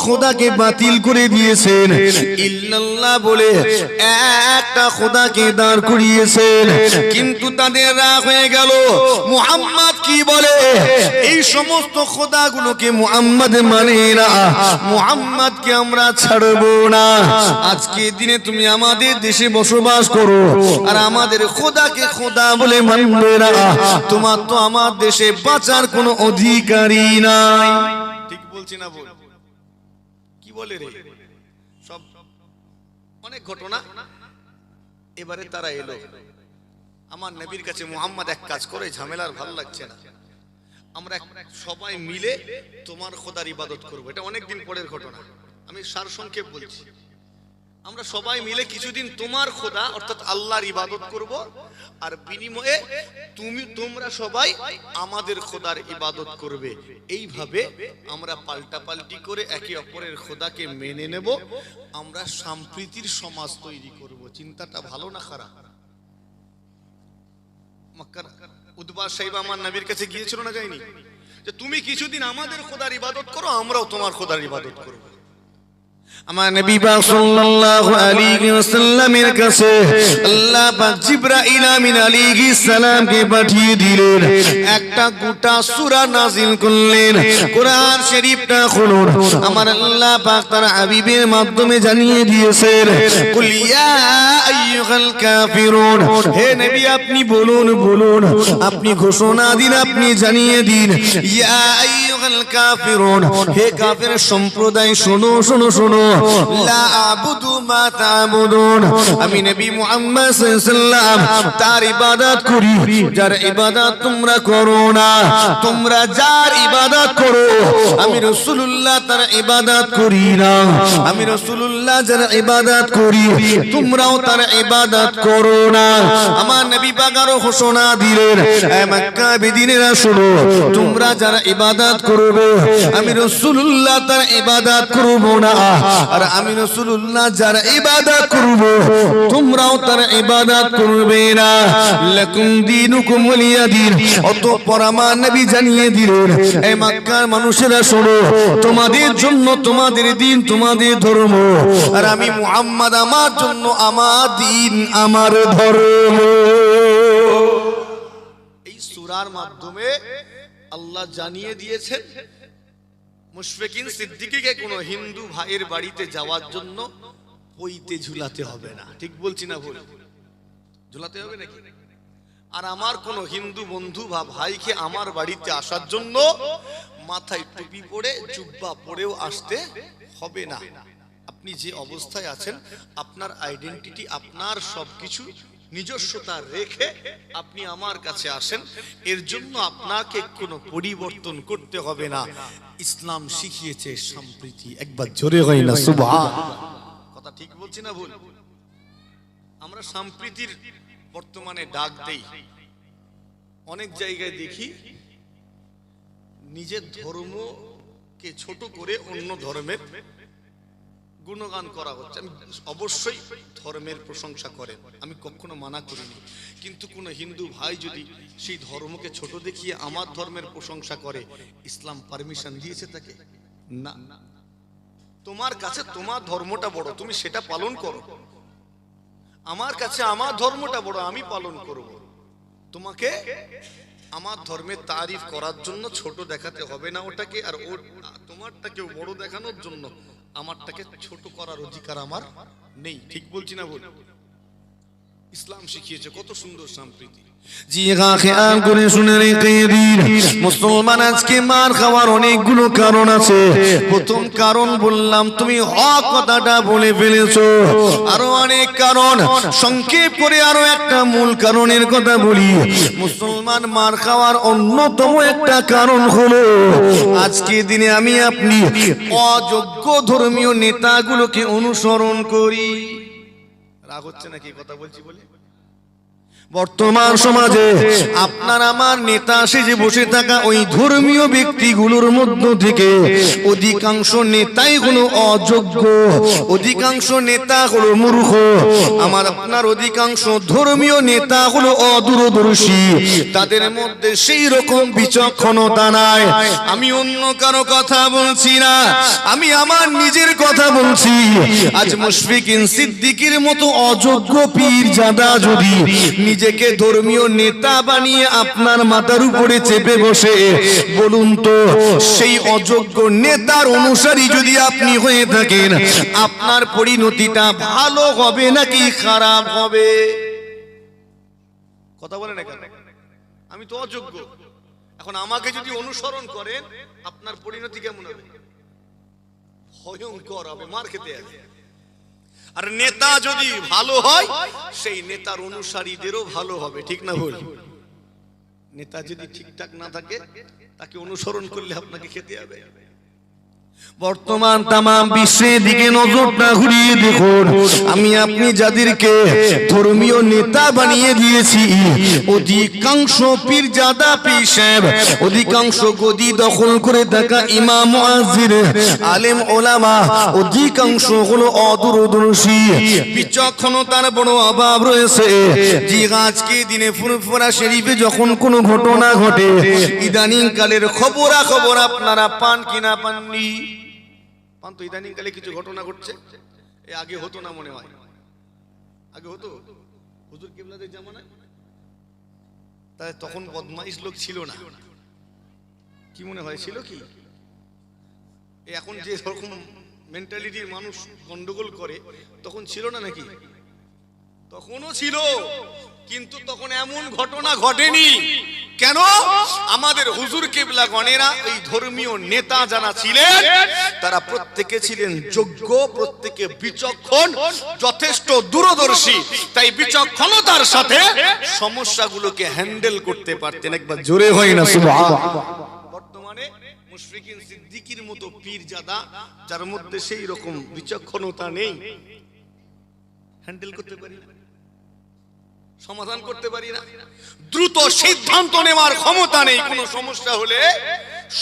খোদাকে বাতিল করে দিয়েছেন, ইল্লাল্লাহ বলে একটা খোদাকে দাঁড় করিয়েছেন। কিন্তু তাদের রাগ হয়ে গেল, মুহাম্মদ কি বলে, এই সমস্ত খোদাগুলোকে মুহাম্মদ মানে না, মুহাম্মদকে আমরা ছাড়বো না। আজকে দিনে তুমি আমাদের দেশে বসবাস করো আর আমাদের খোদাকে খোদা বলে মানবে না, তোমার তো আমার দেশে বাঁচার কোনো অধিকারই নাই। ঠিক বলছি না? বল কি বলে রে, সব অনেক ঘটনা। এবারে তারা এলো আমার নবীর কাছে, মুহাম্মদ এক কাজ করে, ঝামেলার ভালো লাগছে না, আমরা সবাই মিলে তোমার খোদার ইবাদত করবো। এটা অনেকদিন পরের ঘটনা, আমি সারসংক্ষেপ বলছি। আমরা সবাই মিলে কিছুদিন তোমার খোদা অর্থাৎ আল্লাহর ইবাদত করব, আর বিনিময়ে তোমরা সবাই আমাদের খোদার ইবাদত করবে। এইভাবে আমরা পাল্টাপাল্টি করে একে অপরের খোদাকে মেনে নেব, আমরা সম্প্রীতির সমাজ তৈরি করব। চিন্তাটা ভালো না খারাপ? মক্কার উতবা সাহেব আমার নবীর কাছে গিয়েছিল না, যায়নি? যে তুমি কিছুদিন আমাদের খোদার ইবাদত করো, আমরাও তোমার খোদার ইবাদত করব। আমার নবী পাক সাল্লাল্লাহু আলাইহি ওয়াসাল্লামের কাছে আল্লাহ পাক জিবরাইল আমিন আলাইহিস সালামকে পাঠিয়ে দিলেন, একটা গোটা সূরা নাযিল করলেন। কোরআন শরীফটা খুলুন, আমার আল্লাহ পাক তার হাবিবের মাধ্যমে জানিয়ে দিয়েছেন, কুল ইয়া আইয়ুহাল কাফিরুন, হে নবী আপনি বলুন, আপনি ঘোষণা দিন, আপনি জানিয়ে দিন, ইয়া আইয়ুহাল কাফিরুন, হে কাফের সম্প্রদায় শোনো শোনো শোনো, লা আবুদু মা তা'বুদুন, আমি নবী মুহাম্মদ সাল্লাল্লাহু আলাইহি ওয়াসাল্লাম তার ইবাদত করি যার ইবাদত তোমরা করো না। তোমরা যার ইবাদত করো আমি রাসূলুল্লাহ তার ইবাদত করি না। আমি রাসূলুল্লাহ যার ইবাদত করি তোমরাও তার ইবাদত করো না। আমার নবী পাক আরো ঘোষণা দিলেন, হে মক্কা বিদিনেরা শোনো, তোমরা যারা ইবাদত করবে আমি রাসূলুল্লাহ তার ইবাদত করব না, আর আমি রাসূলুল্লাহ যার ইবাদত করব তোমরাও তার ইবাদত করবে না। লাকুম দীনুকুম ওয়ালিয়া দীন। অতঃপর আমার নবী জানিয়ে দিলেন, এই মক্কার মানুষেরা শোনো, তোমাদের জন্য তোমাদের দিন, তোমাদের ধর্ম, আর আমি মুহাম্মদ আমার জন্য আমার দিন, আমার ধর্ম। এই সূরার মাধ্যমে আল্লাহ জানিয়ে দিয়েছেন মুশফিকিন সিদ্দিকীকে কোনো হিন্দু ভাইয়ের বাড়িতে যাওয়ার জন্য পইতে ঝুলাতে হবে না। ঠিক বলছি না ভুল? ঝুলাতে হবে নাকি? আর আমার কোনো হিন্দু বন্ধু বা ভাইকে আমার বাড়িতে আসার জন্য মাথায় টুপি পরে জুব্বা পরেও আসতে হবে না। আপনি যে অবস্থায় আছেন, আপনার আইডেন্টিটি, আপনার সবকিছু নিজস্বতা রেখে আপনি আমার কাছে আসেন, এর জন্য আপনাকে কোনো পরিবর্তন করতে হবে না। ইসলাম শিখিয়েছে সম্প্রীতি। একবার জোরে হয় না সুবহান? কথা ঠিক বলছি না ভুল? আমরা সম্প্রীতির বর্তমানে ডাক দেই, অনেক জায়গায় দেখি নিজের ধর্মকে ছোট করে অন্য ধর্মের গুণগান করা হচ্ছে। আমি অবশ্যই ধর্মের প্রশংসা করেন, আমি কখনো মানা করিনি, কিন্তু কোন হিন্দু ভাই যদি সেই ধর্মকে ছোট দেখিয়ে আমার ধর্মের প্রশংসা করে, ইসলাম পারমিশন দিয়েছে তাকে? না। তোমার কাছে তোমার ধর্মটা বড়, তুমি সেটা পালন করো। আমার কাছে আমার ধর্মটা বড়, আমি পালন করব। তোমাকে আমার ধর্মের তারিফ করার জন্য ছোট দেখাতে হবে না ওটাকে, আর তোমারটাকেও বড় দেখানোর জন্য আমারটাকে ছোট করার অধিকার আমার নেই। ঠিক বলছি না ভুল? ইসলাম শিখিয়েছে কত সুন্দর সম্প্রীতি। জি হ্যাঁ, খেয়াল করে শুনে রেখে দিন, মুসলমান আজকে মার খাওয়ার অনেকগুলো কারণ আছে। প্রথম কারণ বললাম, তুমি হক কথাটা বলে ফেলেছো। আরো অনেক কারণ, সংক্ষেপ করে আরো একটা মূল কারণের কথা বলি। মুসলমান মার খাওয়ার অন্যতম একটা কারণ হলো, আজকে দিনে আমি আপনি অযোগ্য ধর্মীয় নেতাগুলোকে অনুসরণ করি। রাগ হচ্ছে নাকি কথা বলছি বলে? বর্তমান সমাজে আপনার আমার নেতা সেজে বসে থাকা ওই ধর্মীয় ব্যক্তিগুলোর মধ্য থেকে অধিকাংশ নেতাই হলো অযোগ্য, অধিকাংশ নেতা হলো মূর্খ, আমার আপনার অধিকাংশ ধর্মীয় নেতা হলো অদূরদর্শী, তাদের মধ্যে সেই রকম বিচক্ষণতা নাই। আমি অন্য কারো কথা বলছি না, আমি আমার নিজের কথা বলছি। আজ মুশফিকিন সিদ্দিকীর মতো অযোগ্য পীরজাদা যদি নিজেকে ধর্মীয় নেতা বানিয়ে আপনার মাথার উপরে চেপে বসে, বলুন তো সেই অযোগ্য নেতার অনুসারী যদি আপনি হয়ে থাকেন, আপনার পরিণতিটা ভালো হবে নাকি খারাপ হবে? কথা বলেন না কেন? আমি তো অযোগ্য, এখন আমাকে যদি অনুসরণ করেন আপনার পরিণতি কেমন হবে? ভয়ঙ্কর হবে, মার খেতে হবে। আর নেতা যদি ভালো হয় সেই নেতার অনুসারীদেরও ভালো হবে, ঠিক না ভুল? নেতা যদি ঠিকঠাক না থাকে তাকে অনুসরণ করলে আপনাকে খেতে হবে। বর্তমান তাম বিশ্বের দিকে নজরটা ঘুরিয়ে দেখুন, আমি আপনি যাদেরকে ধর্মীয় নেতা বানিয়ে দিয়েছি, অধিকাংশ পীরজাদা পীর সাহেব, অধিকাংশ গদি দখল করে থাকা ইমাম মুয়াজ্জিন আলেম ওলামা, অধিকাংশ হলো অদূরদর্শী, বিচক্ষণতার বড় অভাব রয়েছে। জি, আজকে দিনে ফুরফুরা শরীফে যখন কোনো ঘটনা ঘটে, ইদানিং কালের খবরাখবর আপনারা পান কিনা পাননি? পান তো। ইদানিং কালে কিছু ঘটনা ঘটছে, আগে হতো না মনে হয়। আগে হতো হুজুর কিবলাদের জামানায়, তাই তখন বদমাইশ লোক ছিল না, কি মনে হয় ছিল কি? এখন যে রকম মেন্টালিটির মানুষ গন্ডগোল করে, তখন ছিল না নাকি? তখনও ছিল, কিন্তু তখন এমন ঘটনা ঘটেনি। কেন? আমাদের হুজুর কিবলা গণেরা এই ধর্মীয় নেতা যারা ছিলেন তারা প্রত্যেকে ছিলেন যোগ্য, প্রত্যেকে বিচক্ষণ, যথেষ্ট দূরদর্শী, তাই বিচক্ষণতার সাথে সমস্যাগুলোকে হ্যান্ডেল করতে পারতেন। একবার জোরে হয় না সুবহানাল্লাহ। বর্তমানে মুশফিকিন সিদ্দিকীর মতো পীরজাদা যার মধ্যে সেই রকম বিচক্ষণতা নেই, হ্যান্ডেল করতে পারি না, সমাধান করতে পারি না, দ্রুত সিদ্ধান্ত নেওয়ার ক্ষমতা নেই। কোনো সমস্যা হলে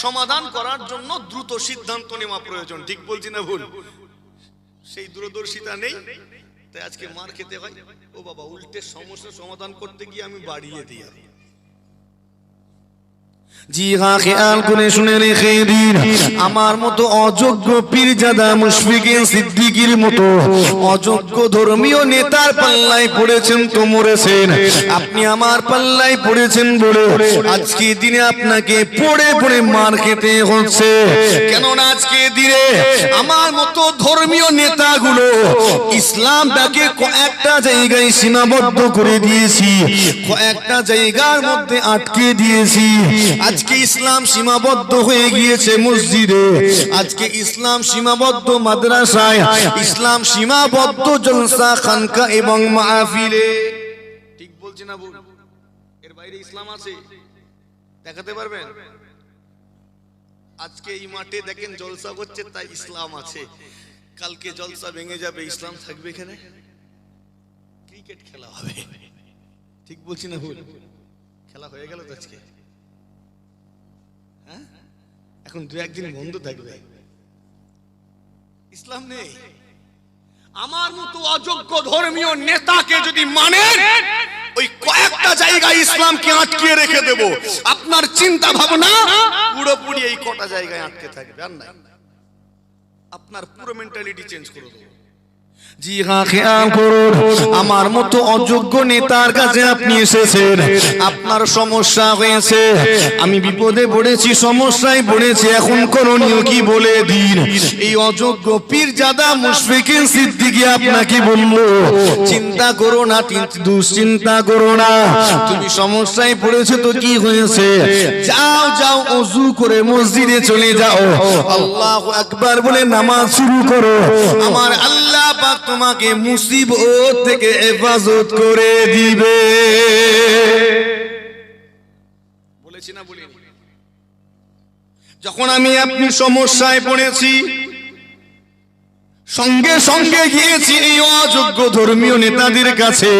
সমাধান করার জন্য দ্রুত সিদ্ধান্ত নেওয়া প্রয়োজন, ঠিক বলছি না ভুল? সেই দূরদর্শিতা নেই, তাই আজকে মার খেতে হয়। ও বাবা, উল্টে সমস্যা সমাধান করতে গিয়ে আমি বাড়িয়ে দিই। জি হ্যাঁ, খেয়াল করে শুনে রেখে দিন, আমার মতো অযোগ্য পীরজাদা মুশফিকিন সিদ্দিকীর মতো অযোগ্য ধর্মীয় নেতার পাল্লায় পড়েছেন তো মরেছেন। আপনি আমার পাল্লায় পড়েছেন বলে আজকে দিনে আপনাকে পড়ে পড়ে মার খেতে হচ্ছে। কেননা আজকে দিনে আমার মতো ধর্মীয় নেতাগুলো ইসলামটাকে কয়েকটা জায়গায় সীমাবদ্ধ করে দিয়েছি, কয়েকটা জায়গার মধ্যে আটকে দিয়েছি। আজকে ইসলাম সীমাবদ্ধ হয়ে গিয়েছে মসজিদে, আজকে ইসলাম সীমাবদ্ধ মাদ্রাসায়, ইসলাম সীমাবদ্ধ জলসা খানকা এবং মাহফিলে। ঠিক বলছি না ভুল? এর বাইরে ইসলাম আছে, দেখাতে পারবেন? আজকে এই মাঠে দেখেন জলসা হচ্ছে, তাই ইসলাম আছে। কালকে জলসা ভেঙে যাবে, ইসলাম থাকবে এখানে? ক্রিকেট খেলা হবে, ঠিক বলছি না ভুল? খেলা হয়ে গেল তো আজকে, এখন দু একদিন বন্ধ থাকবে, ইসলাম নেই। আমার মতো অযোগ্য ধর্মীয় নেতাকে যদি মানেন, ওই কয়েকটা জায়গায় ইসলামকে আটকিয়ে রেখে দেব। আপনার চিন্তা ভাবনা পুরোপুরি এই কটা জায়গায় আটকে থাকবে, আর নাই। আপনার পুরো মেন্টালিটি চেঞ্জ করে দেবো। জি হ্যাঁ, খেয়াল করুন, আমার মতো অযোগ্য নেতার কাছে আপনি এসেছেন, আপনার সমস্যা হয়েছে, আমি বিপদে পড়েছি, সমস্যায় পড়েছি, এখন করণীয় কি বলে দিন। এই অযোগ্য পীরজাদা মুশফিকিন সিদ্দিকী আপনাকে বলল, চিন্তা করো না, দুশ্চিন্তা করো না, তুমি সমস্যায় পড়েছো তো কি হয়েছে, যাও যাও ওযু করে মসজিদে চলে যাও, আল্লাহু আকবার বলে নামাজ শুরু করো, আমার আল্লাহ পাক তোমাকে মুসিবত থেকে হেফাজত করে দিবে। বলেছি না বলিনি? যখন আমি আপনি সমস্যায় পড়েছি, সঙ্গে সঙ্গে গিয়েছি এই অযোগ্য ধর্মীয় নেতাদের কাছে।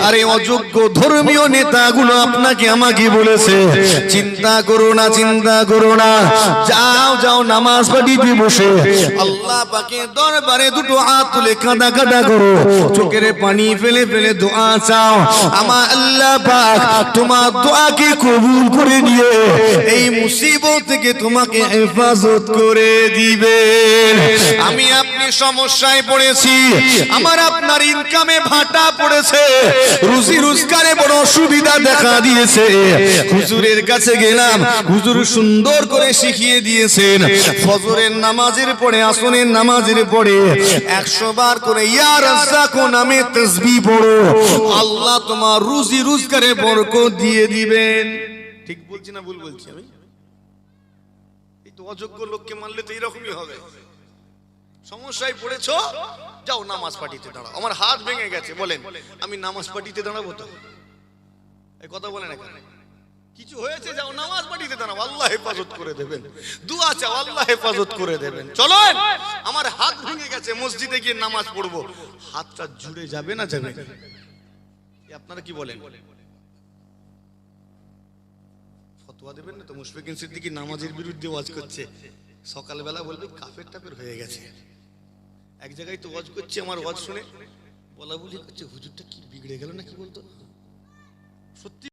আর এই অযোগ্য ধর্মীয় নেতাগুলো আপনাকে আমাকে বলেছে, চিন্তা করো না, চিন্তা করো না, যাও যাও নামাজ পড়িতে বসে আল্লাহ পাকের দরবারে দুটো হাত তুলে কাঁদা কাঁদা করো, চোখের পানি ফেলে ফেলে দোয়া চাও। আমার আল্লাহ পাক তোমার দোয়াকে কবুল করে নিয়ে এই মুসিবত থেকে তোমাকে হেফাজত করে দিবেন। আমি আপনি সমস্যায় পড়েছি, আমার আপনার ইনকামে ভাটা পড়েছে, রুজি রোজগারে বড় অসুবিধা দেখা দিয়েছে। হুজুরের কাছে গেলাম, হুজুর সুন্দর করে শিখিয়ে দিয়েছেন ফজরের নামাজের পরে, আসরের নামাজের পরে 100 বার করে ইয়া রাজ্জাক নামে তাসবিহ পড়ো, আল্লাহ তোমার রুজি রোজগারে বরকত দিয়ে দিবেন। ঠিক বলছি না ভুল বলছি আমি? এই তো অযোগ্য লোককে মানলে তো এরকমই হবে। সমস্যায় পড়েছো, যাও নামাজ পাঠিতে দাঁড়াও। আমার হাত ভেঙে গেছে, বলেন আমি নামাজ পাঠিতে দাঁড়াবো তো? এই কথা বলেন না, কিছু হয়েছে যাও নামাজ পাঠিতে দাঁড়াও, আল্লাহ হেফাজত করে দেবেন। দুয়া চাও, আল্লাহ হেফাজত করে দেবেন। চলো, আমার হাত ভেঙে গেছে, মসজিদে গিয়ে নামাজ পড়বো, হাতটা জুড়ে যাবে না যাবে? আপনারা কি বলেন? ফতোয়া দেবেন না তো? মুশফিকুন সিদ্দিকী নামাজের বিরুদ্ধে ওয়াজ করছে, সকালবেলা বলবে কাফের টাফের হয়ে গেছে। এক জায়গায় তো ওয়াজ করছে, আমার ওয়াজ শুনে বলা বলি করছে, হুজুরটা কি বিগড়ে গেল না কি বলতো? সত্যি